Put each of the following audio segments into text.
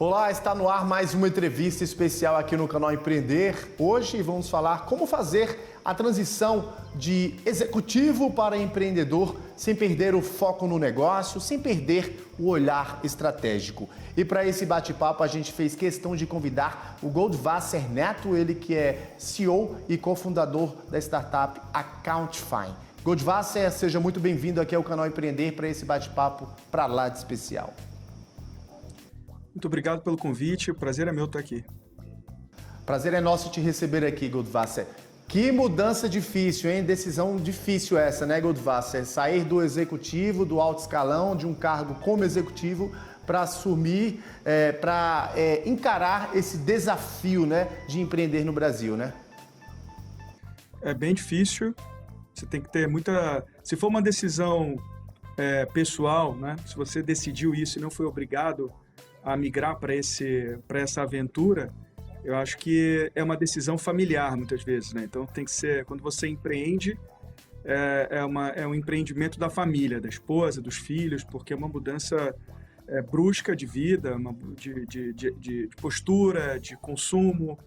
Olá, está no ar mais uma entrevista especial aqui no canal Empreender. Hoje vamos falar como fazer a transição de executivo para empreendedor sem perder o foco no negócio, sem perder o olhar estratégico. E para esse bate-papo a gente fez questão de convidar o Goldwasser Neto, ele que é CEO e cofundador da startup Accountify. Goldwasser, seja muito bem-vindo aqui ao canal Empreender para esse bate-papo para lá de especial. Muito obrigado pelo convite, o prazer é meu estar aqui. Prazer é nosso te receber aqui, Goldwasser. Que mudança difícil, hein? Decisão difícil essa, né, Goldwasser? Sair do executivo, do alto escalão, de um cargo como executivo, para assumir, para encarar esse desafio, né, de empreender no Brasil, né? É bem difícil, você tem que ter muita... Se for uma decisão pessoal, né, se você decidiu isso e não foi obrigado a migrar para essa aventura, eu acho que é uma decisão familiar muitas vezes, né? Então tem que ser, quando você empreende, é um empreendimento da família, da esposa, dos filhos, porque é uma mudança brusca de vida, de postura, de consumo,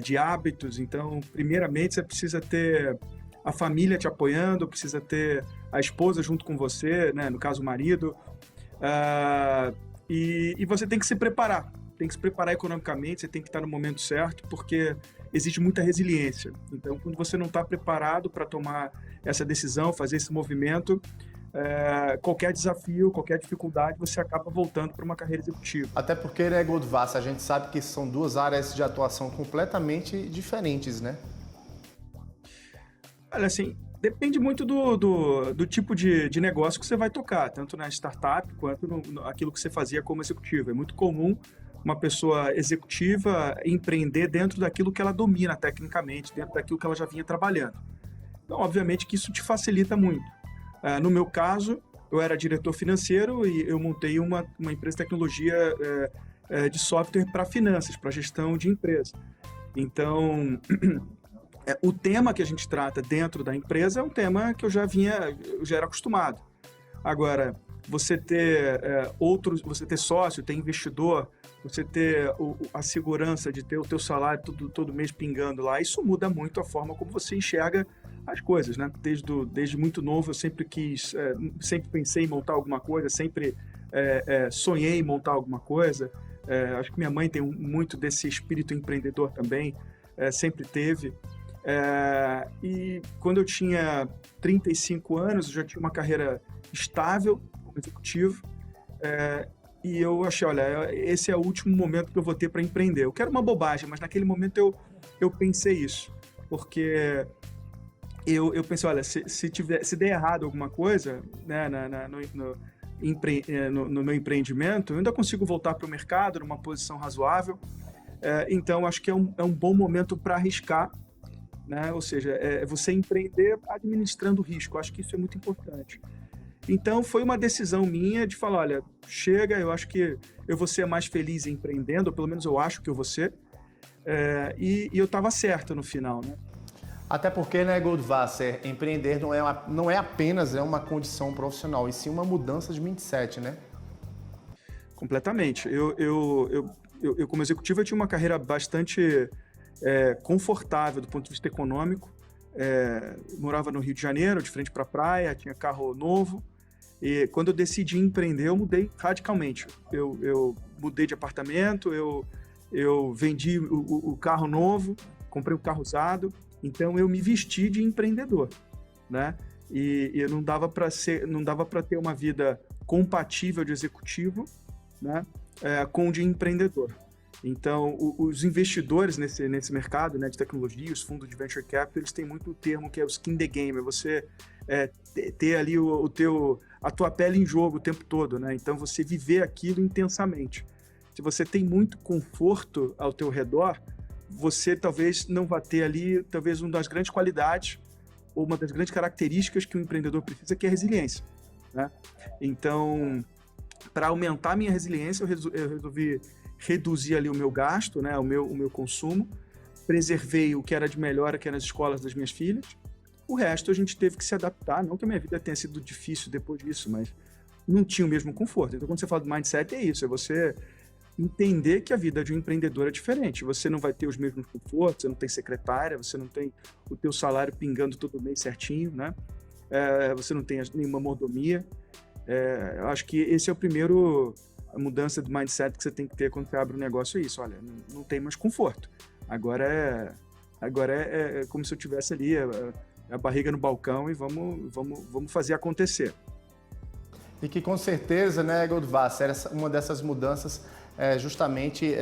de hábitos. Então, primeiramente, você precisa ter a família te apoiando, precisa ter a esposa junto com você, né? No caso, o marido. E você tem que se preparar economicamente, você tem que estar no momento certo, porque existe muita resiliência. Então, quando você não está preparado para tomar essa decisão, fazer esse movimento, qualquer desafio, qualquer dificuldade, você acaba voltando para uma carreira executiva. Até porque, né, Goldwasser, a gente sabe que são duas áreas de atuação completamente diferentes, né? Olha, assim, depende muito do tipo de negócio que você vai tocar, tanto na startup quanto aquilo que você fazia como executivo. É muito comum uma pessoa executiva empreender dentro daquilo que ela domina tecnicamente, dentro daquilo que ela já vinha trabalhando. Então, obviamente que isso te facilita muito. No meu caso, eu era diretor financeiro e eu montei uma empresa de tecnologia de software para finanças, para gestão de empresa. Então... o tema que a gente trata dentro da empresa é um tema que eu já era acostumado. Agora, você ter você ter sócio, ter investidor, você ter a segurança de ter o teu salário todo mês pingando lá, isso muda muito a forma como você enxerga as coisas, né? Desde muito novo eu sempre pensei em montar alguma coisa, sempre sonhei em montar alguma coisa. Acho que minha mãe tem muito desse espírito empreendedor também, sempre teve. E quando eu tinha 35 anos, eu já tinha uma carreira estável como executivo, e eu achei, olha, esse é o último momento que eu vou ter para empreender. Eu quero uma bobagem, mas naquele momento eu pensei isso, porque eu pensei, olha, se der errado alguma coisa, né, no meu empreendimento, eu ainda consigo voltar para o mercado numa posição razoável. Então acho que é um bom momento para arriscar, né? Ou seja, você empreender administrando risco. Acho que isso é muito importante. Então, foi uma decisão minha de falar, olha, chega, eu acho que eu vou ser mais feliz empreendendo, ou pelo menos eu acho que eu vou ser. E eu estava certo no final, né? Até porque, né, Goldwasser, empreender não é apenas uma condição profissional, e sim uma mudança de mindset, né? Completamente. Eu como executivo, eu tinha uma carreira bastante... confortável do ponto de vista econômico. Morava no Rio de Janeiro, de frente para a praia, tinha carro novo, e quando eu decidi empreender, eu mudei radicalmente. Eu mudei de apartamento, eu vendi o carro novo, comprei um carro usado, então eu me vesti de empreendedor, né? E não dava para ter uma vida compatível de executivo, né, com de empreendedor. Então, os investidores nesse mercado, né, de tecnologia, os fundos de venture capital, eles têm muito o termo que é o skin in the game, é você ter ali a tua pele em jogo o tempo todo, né? Então, você viver aquilo intensamente. Se você tem muito conforto ao teu redor, você talvez não vá ter ali, talvez uma das grandes qualidades ou uma das grandes características que um empreendedor precisa, que é a resiliência, né? Então, para aumentar a minha resiliência, eu resolvi reduzir ali o meu gasto, né, o meu consumo, preservei o que era de melhor aqui nas escolas das minhas filhas. O resto a gente teve que se adaptar, não que a minha vida tenha sido difícil depois disso, mas não tinha o mesmo conforto. Então, quando você fala do mindset, é isso, é você entender que a vida de um empreendedor é diferente. Você não vai ter os mesmos confortos, você não tem secretária, você não tem o teu salário pingando todo mês certinho, né? Você não tem nenhuma mordomia. Eu acho que esse é o primeiro mudança de mindset que você tem que ter quando você abre um negócio, é isso. Olha, não tem mais conforto. Agora é como se eu tivesse ali a barriga no balcão e vamos fazer acontecer. E que com certeza, né, Goldwasser, uma dessas mudanças justamente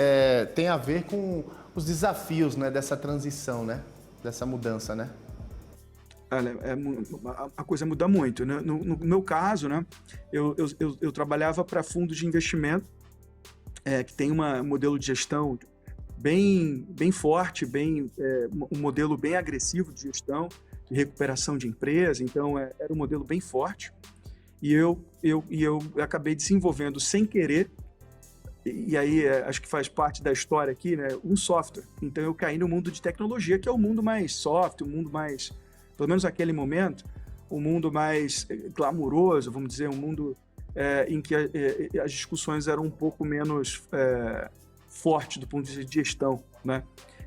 tem a ver com os desafios, né, dessa transição, né, dessa mudança, né? Olha, a coisa muda muito, né? No meu caso, né, eu trabalhava para fundos de investimento que tem um modelo de gestão bem forte, um modelo bem agressivo de gestão, de recuperação de empresa, então era um modelo bem forte. E eu acabei desenvolvendo sem querer, e aí acho que faz parte da história aqui, né, um software. Então eu caí no mundo de tecnologia, que é o mundo mais soft, o mundo mais, pelo menos naquele momento, o mundo mais glamuroso, vamos dizer, um mundo em que as discussões eram um pouco menos fortes do ponto de vista de gestão, né?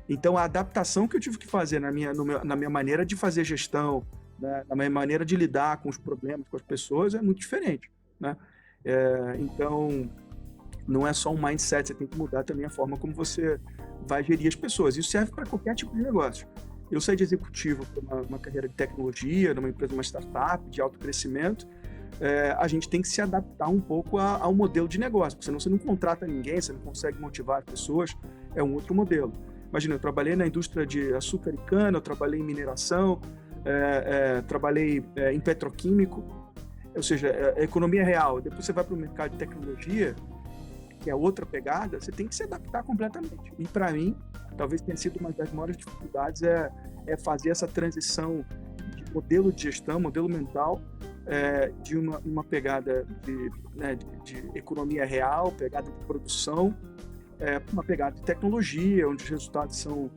Então a adaptação que eu tive que fazer na minha maneira de fazer gestão, né, na minha maneira de lidar com os problemas, com as pessoas, é muito diferente, né? Então, não é só um mindset, você tem que mudar também a forma como você vai gerir as pessoas. Isso serve para qualquer tipo de negócio. Eu saí de executivo para uma carreira de tecnologia, numa empresa, uma startup, de alto crescimento. A gente tem que se adaptar um pouco ao modelo de negócio, porque senão você não contrata ninguém, você não consegue motivar as pessoas, é um outro modelo. Imagina, eu trabalhei na indústria de açúcar e cana, eu trabalhei em mineração, trabalhei em petroquímico, ou seja, economia real. Depois você vai para o mercado de tecnologia, que é outra pegada, você tem que se adaptar completamente. E para mim, talvez tenha sido uma das maiores dificuldades fazer essa transição de modelo de gestão, modelo mental, de uma pegada de economia real, pegada de produção, uma pegada de tecnologia, onde os resultados são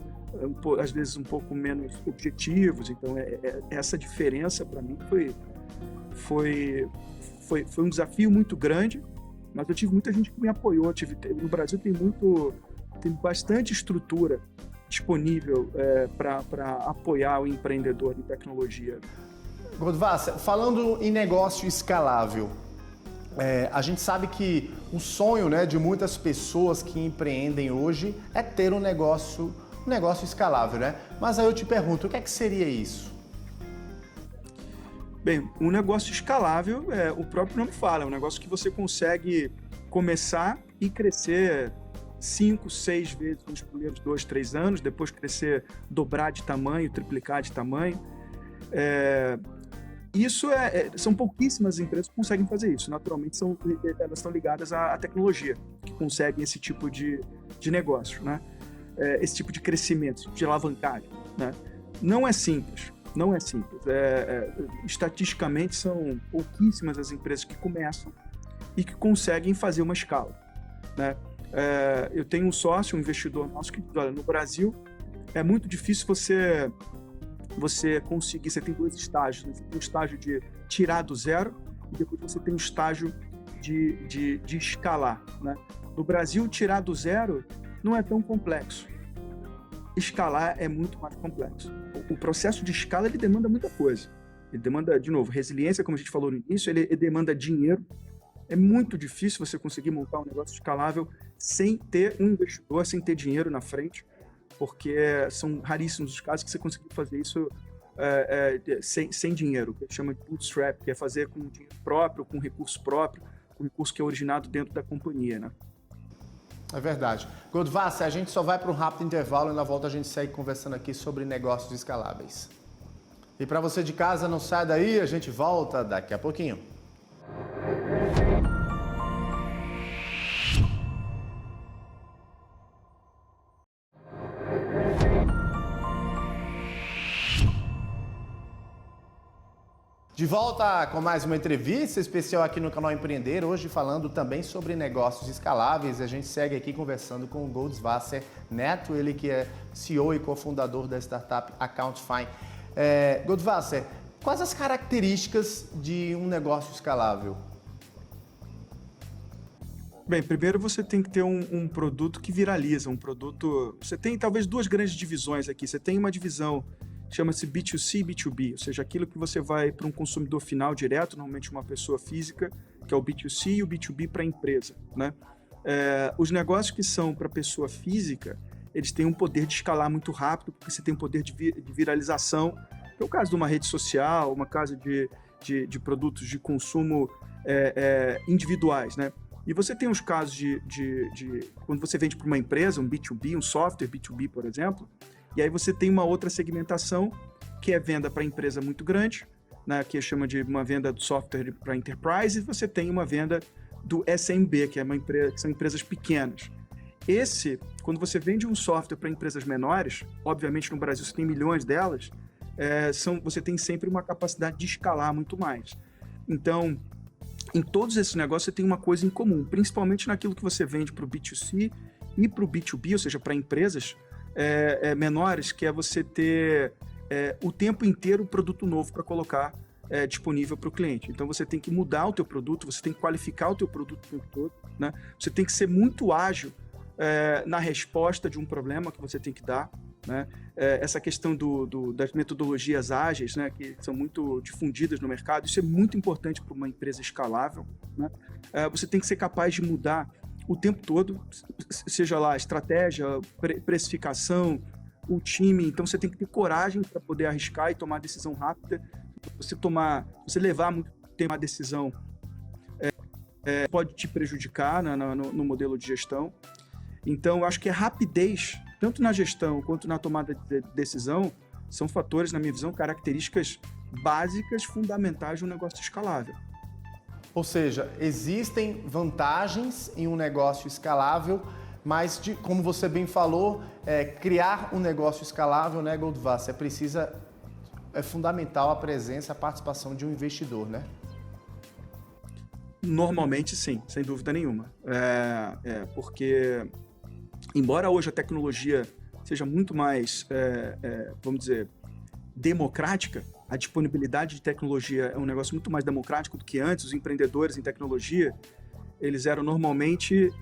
às vezes um pouco menos objetivos. Então essa diferença para mim foi um desafio muito grande, mas eu tive muita gente que me apoiou. No Brasil tem bastante estrutura disponível para apoiar o empreendedor de tecnologia. Goldwasser, falando em negócio escalável, a gente sabe que o sonho, né, de muitas pessoas que empreendem hoje é ter um negócio escalável, né? Mas aí eu te pergunto, o que é que seria isso? Bem, um negócio escalável, o próprio nome fala, é um negócio que você consegue começar e crescer 5, 6 vezes nos primeiros 2, 3 anos, depois crescer, dobrar de tamanho, triplicar de tamanho. São pouquíssimas empresas que conseguem fazer isso. Naturalmente, elas estão ligadas à tecnologia, que conseguem esse tipo de negócio, né? Esse tipo de crescimento, de alavancagem, né? Não é simples. Estatisticamente, são pouquíssimas as empresas que começam e que conseguem fazer uma escala, né? Eu tenho um sócio, um investidor nosso, que diz, olha, no Brasil é muito difícil você conseguir, você tem 2 estágios, né? Você tem um estágio de tirar do zero e depois você tem um estágio de escalar, né? No Brasil, tirar do zero não é tão complexo. Escalar é muito mais complexo. O processo de escala, ele demanda muita coisa. Ele demanda, de novo, resiliência, como a gente falou no início, ele demanda dinheiro. É muito difícil você conseguir montar um negócio escalável sem ter um investidor, sem ter dinheiro na frente, porque são raríssimos os casos que você conseguir fazer isso sem dinheiro, que chama de bootstrap, que é fazer com dinheiro próprio, com recurso próprio, com recurso que é originado dentro da companhia, né? É verdade. Goldwasser, a gente só vai para um rápido intervalo e na volta a gente segue conversando aqui sobre negócios escaláveis. E para você de casa, não sai daí, a gente volta daqui a pouquinho. De volta com mais uma entrevista especial aqui no canal Empreender, hoje falando também sobre negócios escaláveis. A gente segue aqui conversando com o Goldwasser Neto, ele que é CEO e cofundador da startup Account.Fine. Goldwasser, quais as características de um negócio escalável? Bem, primeiro você tem que ter um produto que viraliza, um produto... Você tem talvez duas grandes divisões aqui. Você tem uma divisão que chama-se B2C e B2B, ou seja, aquilo que você vai para um consumidor final direto, normalmente uma pessoa física, que é o B2C, e o B2B para a empresa, né? Os negócios que são para pessoa física, eles têm um poder de escalar muito rápido, porque você tem um poder de viralização, que é o caso de uma rede social, uma casa de produtos de consumo individuais, né? E você tem os casos quando você vende para uma empresa, um B2B, um software B2B, por exemplo, e aí você tem uma outra segmentação, que é venda para empresa muito grande, né, que chama de uma venda do software para enterprise, e você tem uma venda do SMB, que são empresas pequenas. Quando você vende um software para empresas menores, obviamente no Brasil você tem milhões delas, você tem sempre uma capacidade de escalar muito mais. Então, em todos esses negócios você tem uma coisa em comum, principalmente naquilo que você vende para o B2C e para o B2B, ou seja, para empresas menores, que é você ter o tempo inteiro um produto novo para colocar disponível para o cliente. Então você tem que mudar o teu produto, você tem que qualificar o teu produto o tempo todo, né? Você tem que ser muito ágil na resposta de um problema que você tem que dar, né? Essa questão das metodologias ágeis, né, que são muito difundidas no mercado, isso é muito importante para uma empresa escalável, né? Você tem que ser capaz de mudar o tempo todo, seja lá estratégia, precificação, o time. Então você tem que ter coragem para poder arriscar e tomar decisão rápida. Você levar muito tempo a decisão pode te prejudicar no modelo de gestão. Então eu acho que a rapidez, tanto na gestão quanto na tomada de decisão, são fatores, na minha visão, características básicas, fundamentais de um negócio escalável. Ou seja, existem vantagens em um negócio escalável, mas, como você bem falou, criar um negócio escalável, né, Goldwasser, é fundamental a presença, a participação de um investidor, né? Normalmente, sim, sem dúvida nenhuma. Porque, embora hoje a tecnologia seja muito mais, vamos dizer, democrática, a disponibilidade de tecnologia é um negócio muito mais democrático do que antes. Os empreendedores em tecnologia, eles eram normalmente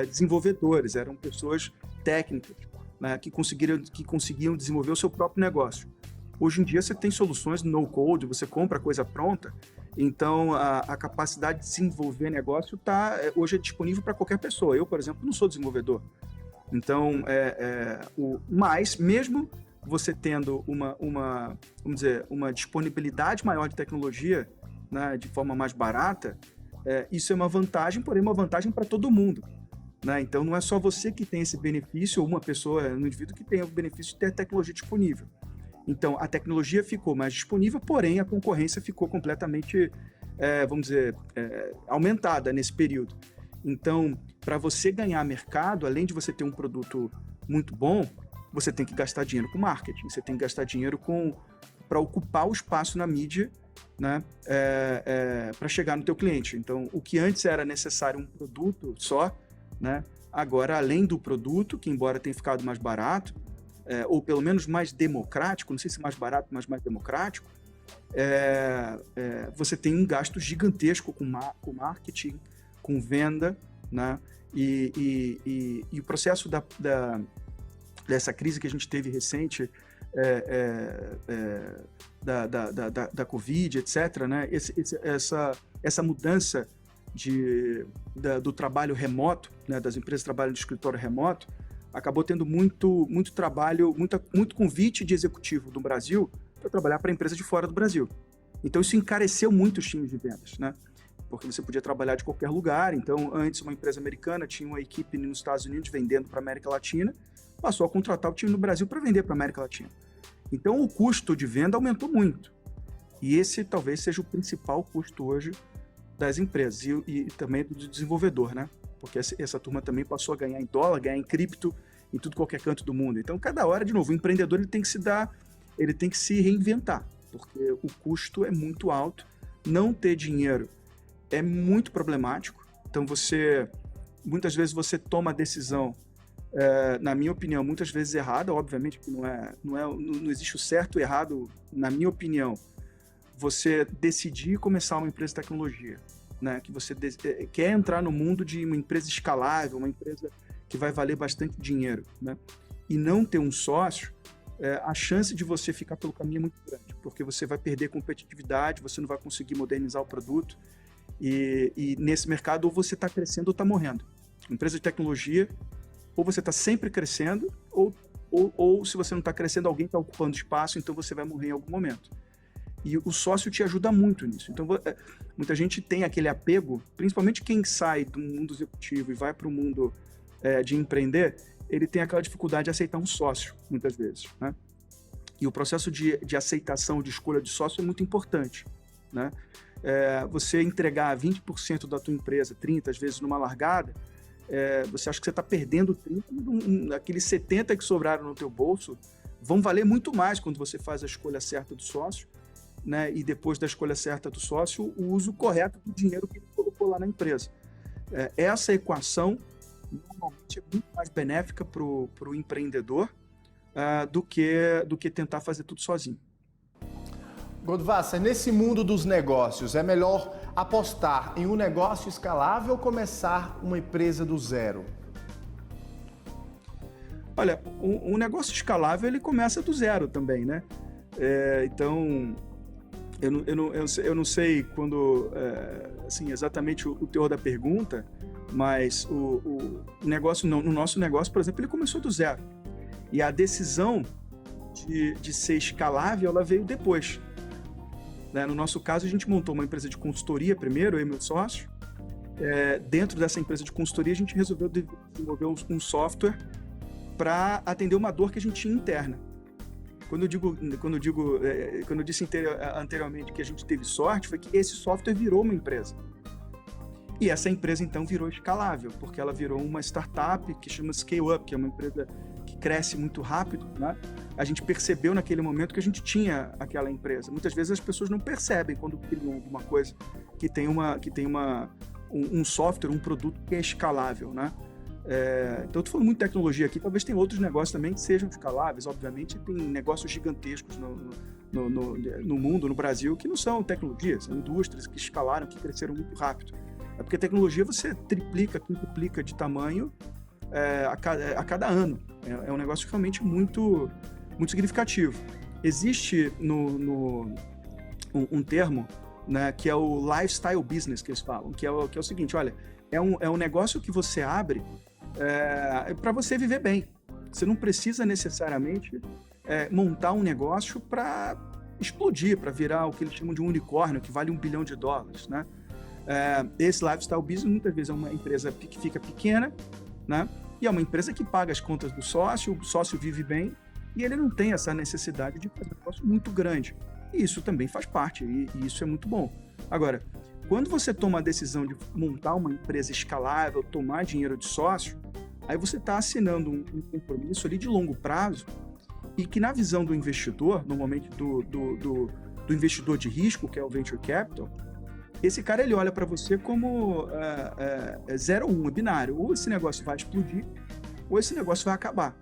desenvolvedores, eram pessoas técnicas, né, que conseguiam desenvolver o seu próprio negócio. Hoje em dia você tem soluções no-code, você compra coisa pronta, então a capacidade de desenvolver negócio hoje é disponível para qualquer pessoa. Eu, por exemplo, não sou desenvolvedor. Então, mas mesmo você tendo vamos dizer, uma disponibilidade maior de tecnologia, né, de forma mais barata, isso é uma vantagem, porém uma vantagem para todo mundo, né? Então não é só você que tem esse benefício, ou uma pessoa, um indivíduo que tem o benefício de ter a tecnologia disponível. Então a tecnologia ficou mais disponível, porém a concorrência ficou completamente, vamos dizer, aumentada nesse período. Então, para você ganhar mercado, além de você ter um produto muito bom, você tem que gastar dinheiro com marketing, você tem que gastar dinheiro para ocupar o espaço na mídia, né, para chegar no teu cliente. Então, o que antes era necessário um produto só, né, agora, além do produto, que embora tenha ficado mais barato, ou pelo menos mais democrático, não sei se mais barato, mas mais democrático, você tem um gasto gigantesco com marketing, com venda, né, e o processo dessa crise que a gente teve recente, da Covid, etc., né? Essa mudança do trabalho remoto, né? Das empresas que trabalham de escritório remoto, acabou tendo muito trabalho, muito convite de executivo do Brasil para trabalhar para empresas de fora do Brasil. Então isso encareceu muito os times de vendas, né? Porque você podia trabalhar de qualquer lugar. Então, antes, uma empresa americana tinha uma equipe nos Estados Unidos vendendo para a América Latina, passou a contratar o time no Brasil para vender para a América Latina. Então, o custo de venda aumentou muito. E esse talvez seja o principal custo hoje das empresas e também do desenvolvedor, né? Porque essa turma também passou a ganhar em dólar, ganhar em cripto, em tudo qualquer canto do mundo. Então, cada hora, de novo, o empreendedor ele tem que se reinventar, porque o custo é muito alto. Não ter dinheiro é muito problemático. Então, muitas vezes você toma a decisão, na minha opinião, muitas vezes errada. Obviamente que não existe o certo e errado, na minha opinião. Você decidir começar uma empresa de tecnologia né, que você quer entrar no mundo de uma empresa escalável, uma empresa que vai valer bastante dinheiro, né, e não ter um sócio, a chance de você ficar pelo caminho é muito grande, porque você vai perder competitividade, você não vai conseguir modernizar o produto, e nesse mercado ou você está crescendo ou está morrendo. Empresa de tecnologia, ou você está sempre crescendo, ou se você não está crescendo, alguém está ocupando espaço, então você vai morrer em algum momento. E o sócio te ajuda muito nisso. Então, muita gente tem aquele apego, principalmente quem sai do mundo executivo e vai para o mundo de empreender, ele tem aquela dificuldade de aceitar um sócio, muitas vezes, né? E o processo de aceitação, de escolha de sócio é muito importante, né? Você entregar 20% da tua empresa, 30%, às vezes, numa largada, você acha que você está perdendo 30%, aqueles 70% que sobraram no teu bolso vão valer muito mais quando você faz a escolha certa do sócio, né? E depois da escolha certa do sócio, o uso correto do dinheiro que ele colocou lá na empresa. Essa equação normalmente é muito mais benéfica para o empreendedor do que tentar fazer tudo sozinho. Godvassa, nesse mundo dos negócios, é melhor apostar em um negócio escalável ou começar uma empresa do zero? Olha, um negócio escalável, ele começa do zero também, né? Então, eu não sei quando, assim, exatamente o teor da pergunta, mas o negócio, no nosso negócio, por exemplo, ele começou do zero. E a decisão de ser escalável, ela veio depois. Né? No nosso caso, a gente montou uma empresa de consultoria primeiro, eu e meu sócio. Dentro dessa empresa de consultoria, a gente resolveu desenvolver um software para atender uma dor que a gente tinha interna. Quando eu disse anteriormente que a gente teve sorte, foi que esse software virou uma empresa. E essa empresa, então, virou escalável, porque ela virou uma startup que chama Scale Up, que é uma empresa que cresce muito rápido, né? A gente percebeu naquele momento que a gente tinha aquela empresa. Muitas vezes as pessoas não percebem quando criam alguma coisa que tem um software, um produto que é escalável, né? Então, eu estou falando muito de tecnologia aqui, talvez tenha outros negócios também que sejam escaláveis. Obviamente, tem negócios gigantescos no mundo, no Brasil, que não são tecnologias, são indústrias que escalaram, que cresceram muito rápido. Porque a tecnologia você triplica, quintuplica de tamanho a cada ano. É um negócio realmente muito, muito significativo. Existe um termo, né, que é o lifestyle business, que eles falam, que é o seguinte, olha, é um negócio que você abre para você viver bem. Você não precisa necessariamente montar um negócio para explodir, para virar o que eles chamam de um unicórnio, que vale $1 bilhão, né? Esse lifestyle business muitas vezes é uma empresa que fica pequena, né? E é uma empresa que paga as contas do sócio, o sócio vive bem e ele não tem essa necessidade de fazer um negócio muito grande. E isso também faz parte, e isso é muito bom. Agora, quando você toma a decisão de montar uma empresa escalável, tomar dinheiro de sócio, aí você está assinando um compromisso ali de longo prazo e que na visão do investidor, normalmente do investidor de risco, que é o Venture Capital, esse cara ele olha para você como 0 ou 1, é binário. Ou esse negócio vai explodir, ou esse negócio vai acabar.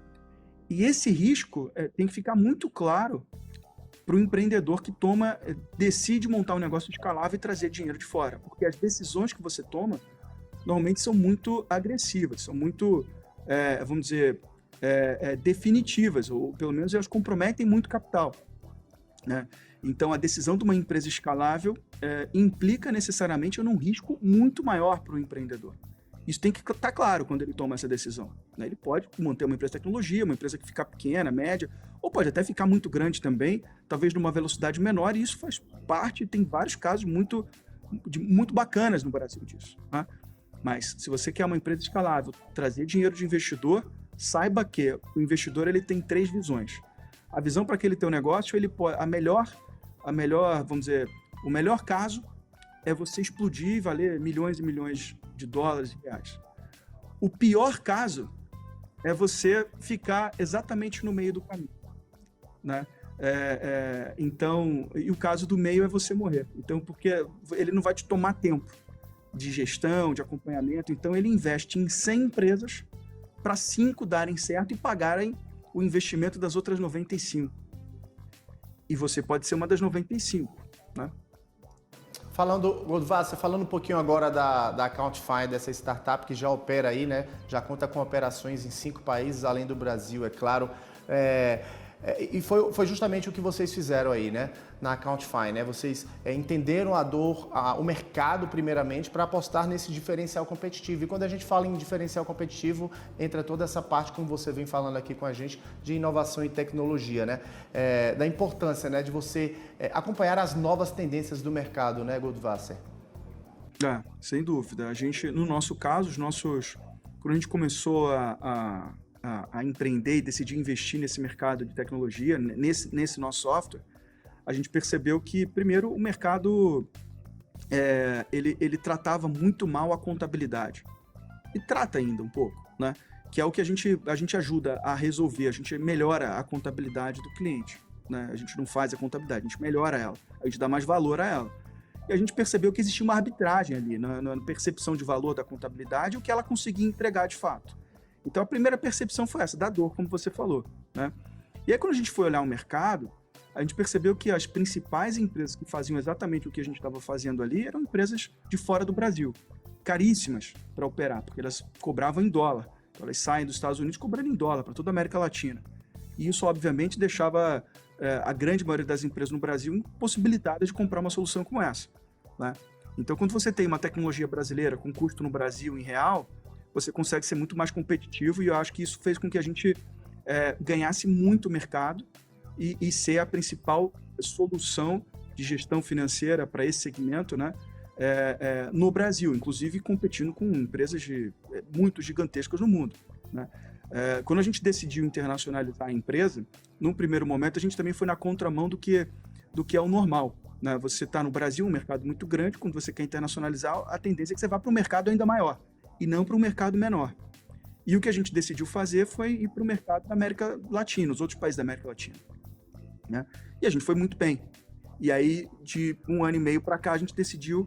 E esse risco tem que ficar muito claro para o empreendedor que decide montar um negócio escalável e trazer dinheiro de fora. Porque as decisões que você toma, normalmente são muito agressivas, são muito, vamos dizer, definitivas, ou pelo menos elas comprometem muito capital, né? Então, a decisão de uma empresa escalável implica necessariamente um risco muito maior para o empreendedor. Isso tem que estar claro quando ele toma essa decisão, né? Ele pode manter uma empresa de tecnologia, uma empresa que fica pequena, média, ou pode até ficar muito grande também, talvez numa velocidade menor, e isso faz parte, tem vários casos muito bacanas no Brasil disso, né? Mas, se você quer uma empresa escalável, trazer dinheiro de investidor, saiba que o investidor ele tem 3 visões. A visão para aquele teu negócio, a melhor, vamos dizer, o melhor caso é você explodir e valer milhões e milhões de dólares e reais. O pior caso é você ficar exatamente no meio do caminho, né? Então, e o caso do meio é você morrer. Então, porque ele não vai te tomar tempo de gestão, de acompanhamento. Então, ele investe em 100 empresas para 5 darem certo e pagarem o investimento das outras 95. E você pode ser uma das 95, né? Goldwasser, falando um pouquinho agora da Accountify, dessa startup que já opera aí, né? Já conta com operações em 5 países, além do Brasil, é claro. E foi justamente o que vocês fizeram aí, né? Na Accountify, né? Vocês entenderam a dor, o mercado primeiramente, para apostar nesse diferencial competitivo. E quando a gente fala em diferencial competitivo, entra toda essa parte, como você vem falando aqui com a gente, de inovação e tecnologia, né? Da importância, né, de você acompanhar as novas tendências do mercado, né, Goldwasser? Sem dúvida. A gente, no nosso caso, quando a gente começou a empreender e decidir investir nesse mercado de tecnologia, nesse nosso software, a gente percebeu que, primeiro, o mercado ele tratava muito mal a contabilidade. E trata ainda um pouco, né? Que é o que a gente ajuda a resolver, a gente melhora a contabilidade do cliente, né? A gente não faz a contabilidade, a gente melhora ela, a gente dá mais valor a ela. E a gente percebeu que existia uma arbitragem ali na percepção de valor da contabilidade e o que ela conseguia entregar de fato. Então a primeira percepção foi essa, da dor, como você falou, né? E aí quando a gente foi olhar o mercado, a gente percebeu que as principais empresas que faziam exatamente o que a gente estava fazendo ali eram empresas de fora do Brasil, caríssimas para operar, porque elas cobravam em dólar. Então elas saem dos Estados Unidos cobrando em dólar para toda a América Latina. E isso, obviamente, deixava a grande maioria das empresas no Brasil impossibilitadas de comprar uma solução como essa, né? Então, quando você tem uma tecnologia brasileira com custo no Brasil em real, você consegue ser muito mais competitivo, e eu acho que isso fez com que a gente ganhasse muito mercado e ser a principal solução de gestão financeira para esse segmento, né? No Brasil, inclusive competindo com empresas muito gigantescas no mundo, né? Quando a gente decidiu internacionalizar a empresa, num primeiro momento a gente também foi na contramão do que é o normal, né? Você está no Brasil, um mercado muito grande, quando você quer internacionalizar, a tendência é que você vá para um mercado ainda maior e não para um mercado menor. E o que a gente decidiu fazer foi ir para o mercado da América Latina, os outros países da América Latina, né? E a gente foi muito bem. E aí, de 1 ano e meio para cá, a gente decidiu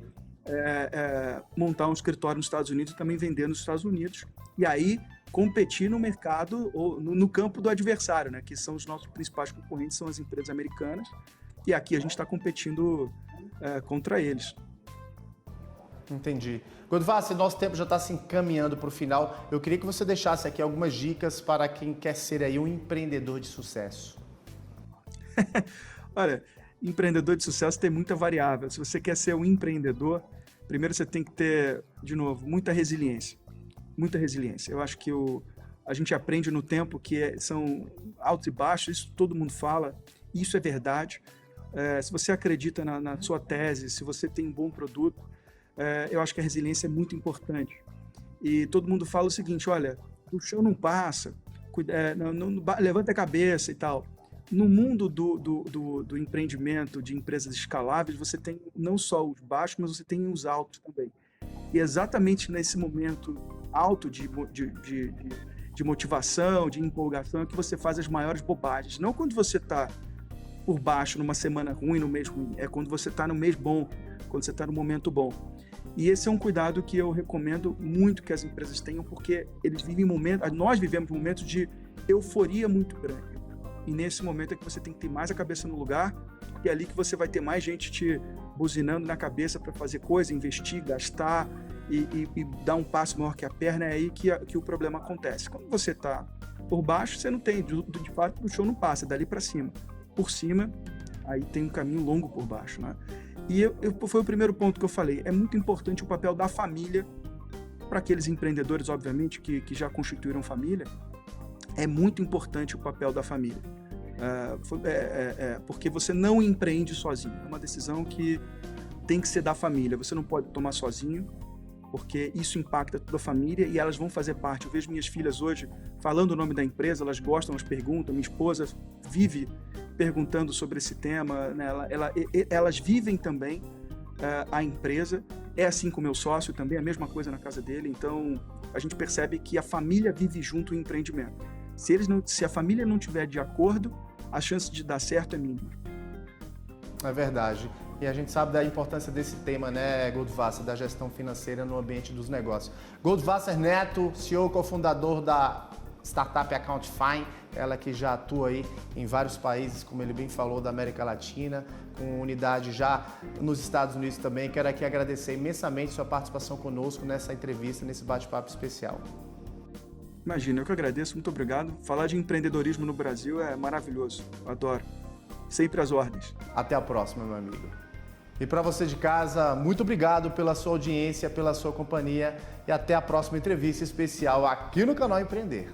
montar um escritório nos Estados Unidos e também vender nos Estados Unidos. E aí, competir no mercado, ou no campo do adversário, né? Que são os nossos principais concorrentes, são as empresas americanas. E aqui a gente está competindo contra eles. Entendi. Goldwasser, nosso tempo já está se encaminhando para o final. Eu queria que você deixasse aqui algumas dicas para quem quer ser aí um empreendedor de sucesso. Olha, empreendedor de sucesso tem muita variável. Se você quer ser um empreendedor, primeiro você tem que ter, de novo, muita resiliência. Muita resiliência. Eu acho que a gente aprende no tempo que são altos e baixos, isso todo mundo fala, isso é verdade. Se você acredita na sua tese, se você tem um bom produto, eu acho que a resiliência é muito importante. E todo mundo fala o seguinte, olha, o chão não passa, levanta a cabeça e tal. No mundo do empreendimento, de empresas escaláveis, você tem não só os baixos, mas você tem os altos também. E exatamente nesse momento alto de motivação, de empolgação, é que você faz as maiores bobagens. Não quando você está por baixo, numa semana ruim, no mês ruim. É quando você está no mês bom, quando você está no momento bom. E esse é um cuidado que eu recomendo muito que as empresas tenham, porque nós vivemos momentos de euforia muito grande. E nesse momento é que você tem que ter mais a cabeça no lugar, e é ali que você vai ter mais gente te buzinando na cabeça para fazer coisa, investir, gastar e dar um passo maior que a perna. É aí que o problema acontece. Quando você está por baixo, você não tem, de fato, o show não passa, dali para cima. Por cima, aí tem um caminho longo por baixo, né? E foi o primeiro ponto que eu falei. É muito importante o papel da família, para aqueles empreendedores, obviamente, que já constituíram família. É muito importante o papel da família, porque você não empreende sozinho. É uma decisão que tem que ser da família. Você não pode tomar sozinho, porque isso impacta toda a família e elas vão fazer parte. Eu vejo minhas filhas hoje falando o nome da empresa, elas gostam, elas perguntam. Minha esposa vive perguntando sobre esse tema, né? Elas vivem também a empresa. É assim com o meu sócio também, a mesma coisa na casa dele. Então, a gente percebe que a família vive junto o empreendimento. Se a família não estiver de acordo, a chance de dar certo é mínima. É verdade. E a gente sabe da importância desse tema, né, Goldwasser, da gestão financeira no ambiente dos negócios. Goldwasser Neto, CEO, cofundador da Startup Account Fine, ela que já atua aí em vários países, como ele bem falou, da América Latina, com unidade já nos Estados Unidos também. Quero aqui agradecer imensamente sua participação conosco nessa entrevista, nesse bate-papo especial. Imagina, eu que agradeço, muito obrigado. Falar de empreendedorismo no Brasil é maravilhoso, eu adoro. Sempre às ordens. Até a próxima, meu amigo. E para você de casa, muito obrigado pela sua audiência, pela sua companhia e até a próxima entrevista especial aqui no canal Empreender.